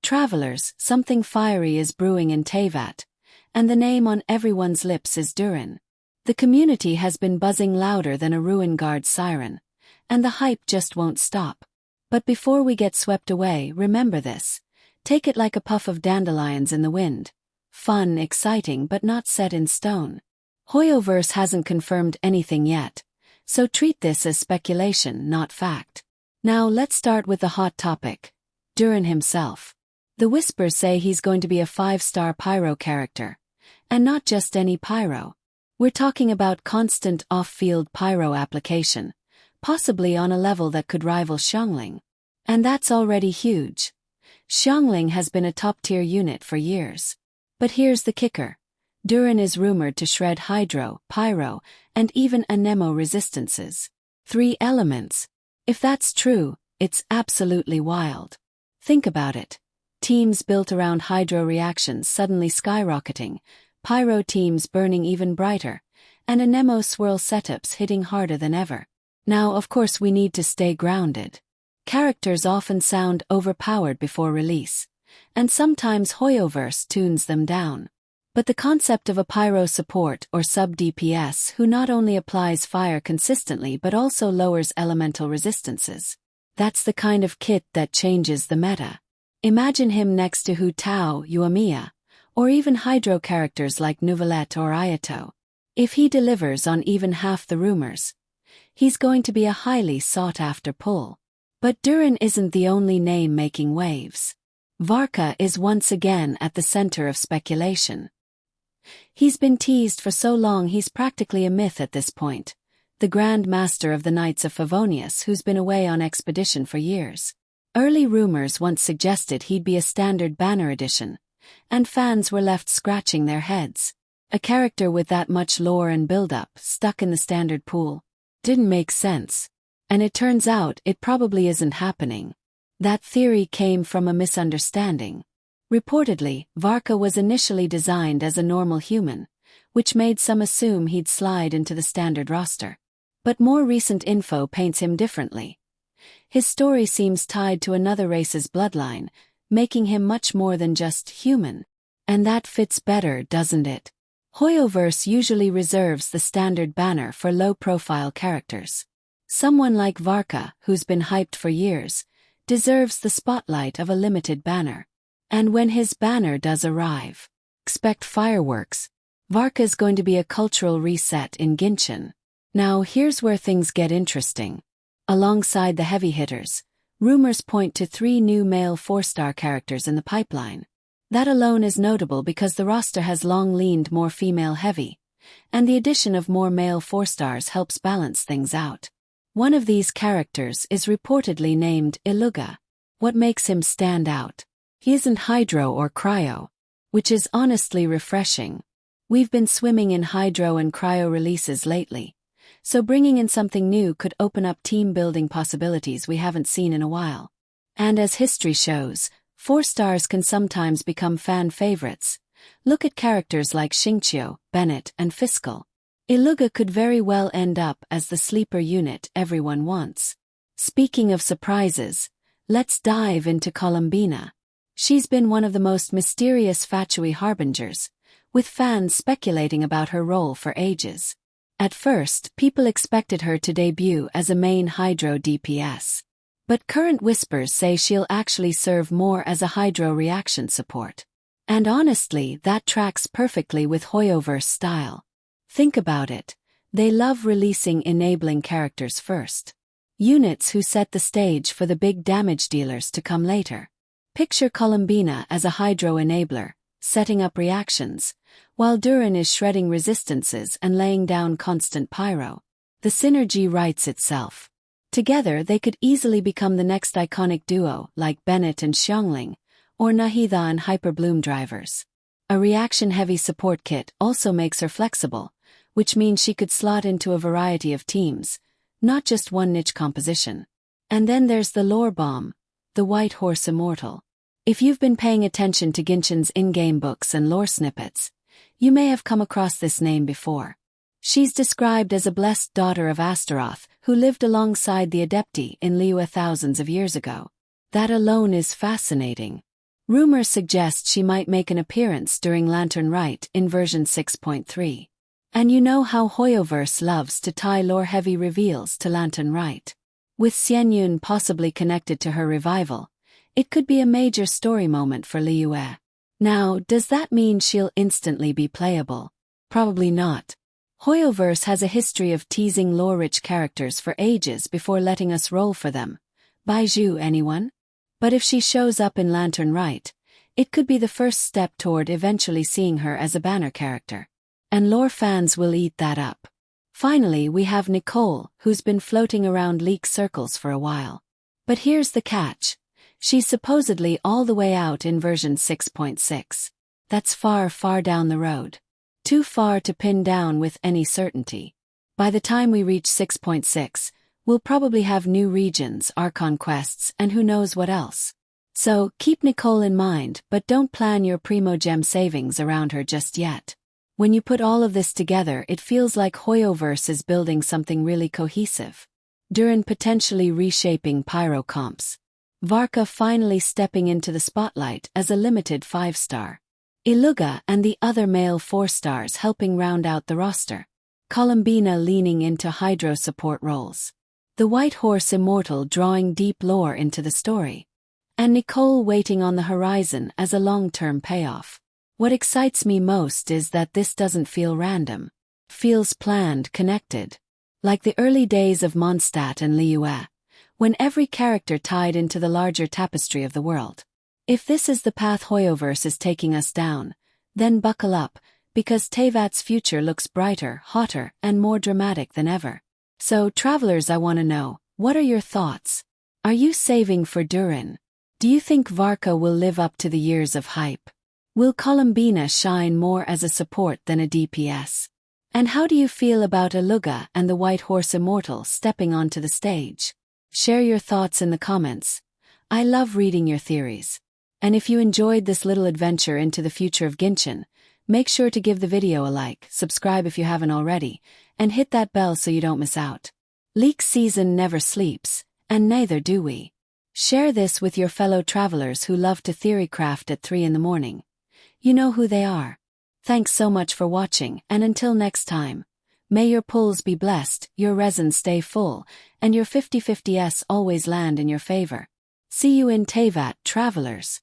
Travelers, something fiery is brewing in Teyvat, and the name on everyone's lips is Durin. The community has been buzzing louder than a ruin guard siren, and the hype just won't stop. But before we get swept away, remember this. Take it like a puff of dandelions in the wind. Fun, exciting, but not set in stone. Hoyoverse hasn't confirmed anything yet, so treat this as speculation, not fact. Now let's start with the hot topic. Durin himself. The whispers say he's going to be a 5-star Pyro character. And not just any Pyro. We're talking about constant off-field Pyro application, possibly on a level that could rival Xiangling. And that's already huge. Xiangling has been a top-tier unit for years. But here's the kicker. Durin is rumored to shred Hydro, Pyro, and even Anemo resistances. 3 elements. If that's true, it's absolutely wild. Think about it. Teams built around Hydro reactions suddenly skyrocketing, Pyro teams burning even brighter, and Anemo swirl setups hitting harder than ever. Now, of course, we need to stay grounded. Characters often sound overpowered before release, and sometimes Hoyoverse tunes them down. But the concept of a Pyro support or sub-DPS who not only applies fire consistently but also lowers elemental resistances. That's the kind of kit that changes the meta. Imagine him next to Hu Tao, Yuamiya, or even Hydro characters like Nuvolette or Ayato. If he delivers on even half the rumors, he's going to be a highly sought-after pull. But Durin isn't the only name making waves. Varka is once again at the center of speculation. He's been teased for so long he's practically a myth at this point. The Grand Master of the Knights of Favonius who's been away on expedition for years. Early rumors once suggested he'd be a standard banner edition, and fans were left scratching their heads. A character with that much lore and build-up stuck in the standard pool. Didn't make sense. And it turns out it probably isn't happening. That theory came from a misunderstanding. Reportedly, Varka was initially designed as a normal human, which made some assume he'd slide into the standard roster. But more recent info paints him differently. His story seems tied to another race's bloodline, making him much more than just human. And that fits better, doesn't it? Hoyoverse usually reserves the standard banner for low-profile characters. Someone like Varka, who's been hyped for years, deserves the spotlight of a limited banner. And when his banner does arrive, expect fireworks. Varka's going to be a cultural reset in Genshin. Now here's where things get interesting. Alongside the heavy hitters, rumors point to 3 new male 4-star characters in the pipeline. That alone is notable because the roster has long leaned more female-heavy, and the addition of more male 4-stars helps balance things out. One of these characters is reportedly named Iluga. What makes him stand out? He isn't Hydro or Cryo, which is honestly refreshing. We've been swimming in Hydro and Cryo releases lately, so bringing in something new could open up team-building possibilities we haven't seen in a while. And as history shows, 4-stars can sometimes become fan favorites. Look at characters like Xingqiu, Bennett, and Fiscal. Iluga could very well end up as the sleeper unit everyone wants. Speaking of surprises, let's dive into Columbina. She's been one of the most mysterious Fatui harbingers, with fans speculating about her role for ages. At first, people expected her to debut as a main Hydro DPS. But current whispers say she'll actually serve more as a Hydro reaction support. And honestly, that tracks perfectly with Hoyoverse style. Think about it. They love releasing enabling characters first. Units who set the stage for the big damage dealers to come later. Picture Columbina as a Hydro enabler, setting up reactions, while Durin is shredding resistances and laying down constant Pyro. The synergy writes itself. Together they could easily become the next iconic duo like Bennett and Xiangling, or Nahida and Hyperbloom drivers. A reaction-heavy support kit also makes her flexible, which means she could slot into a variety of teams, not just one niche composition. And then there's the lore bomb, the White Horse Immortal. If you've been paying attention to Genshin's in-game books and lore snippets, you may have come across this name before. She's described as a blessed daughter of Astaroth who lived alongside the Adepti in Liyue thousands of years ago. That alone is fascinating. Rumors suggest she might make an appearance during Lantern Rite in version 6.3. And you know how Hoyoverse loves to tie lore-heavy reveals to Lantern Rite. With Xianyun possibly connected to her revival, it could be a major story moment for Liyue. Now, does that mean she'll instantly be playable? Probably not. Hoyoverse has a history of teasing lore-rich characters for ages before letting us roll for them. Baizhu, anyone? But if she shows up in Lantern Rite, it could be the first step toward eventually seeing her as a banner character. And lore fans will eat that up. Finally, we have Nicole, who's been floating around leak circles for a while. But here's the catch. She's supposedly all the way out in version 6.6. That's far, far down the road. Too far to pin down with any certainty. By the time we reach 6.6, we'll probably have new regions, Archon quests, and who knows what else. So, keep Nicole in mind, but don't plan your Primo Gem savings around her just yet. When you put all of this together, it feels like Hoyoverse is building something really cohesive. Durin potentially reshaping Pyro comps. Varka finally stepping into the spotlight as a limited 5-star. Iluga and the other male 4-stars helping round out the roster. Columbina leaning into Hydro support roles. The White Horse Immortal drawing deep lore into the story. And Nicole waiting on the horizon as a long-term payoff. What excites me most is that this doesn't feel random. Feels planned, connected. Like the early days of Mondstadt and Liyue, when every character tied into the larger tapestry of the world. If this is the path Hoyoverse is taking us down, then buckle up, because Teyvat's future looks brighter, hotter, and more dramatic than ever. So, travelers, I want to know, what are your thoughts? Are you saving for Durin? Do you think Varka will live up to the years of hype? Will Columbina shine more as a support than a DPS? And how do you feel about Iluga and the White Horse Immortal stepping onto the stage? Share your thoughts in the comments. I love reading your theories. And if you enjoyed this little adventure into the future of Genshin, make sure to give the video a like, subscribe if you haven't already, and hit that bell so you don't miss out. Leak season never sleeps, and neither do we. Share this with your fellow travelers who love to theorycraft at 3 in the morning. You know who they are. Thanks so much for watching, and until next time, may your pulls be blessed, your resin stay full, and your 50/50s always land in your favor. See you in Teyvat, travelers.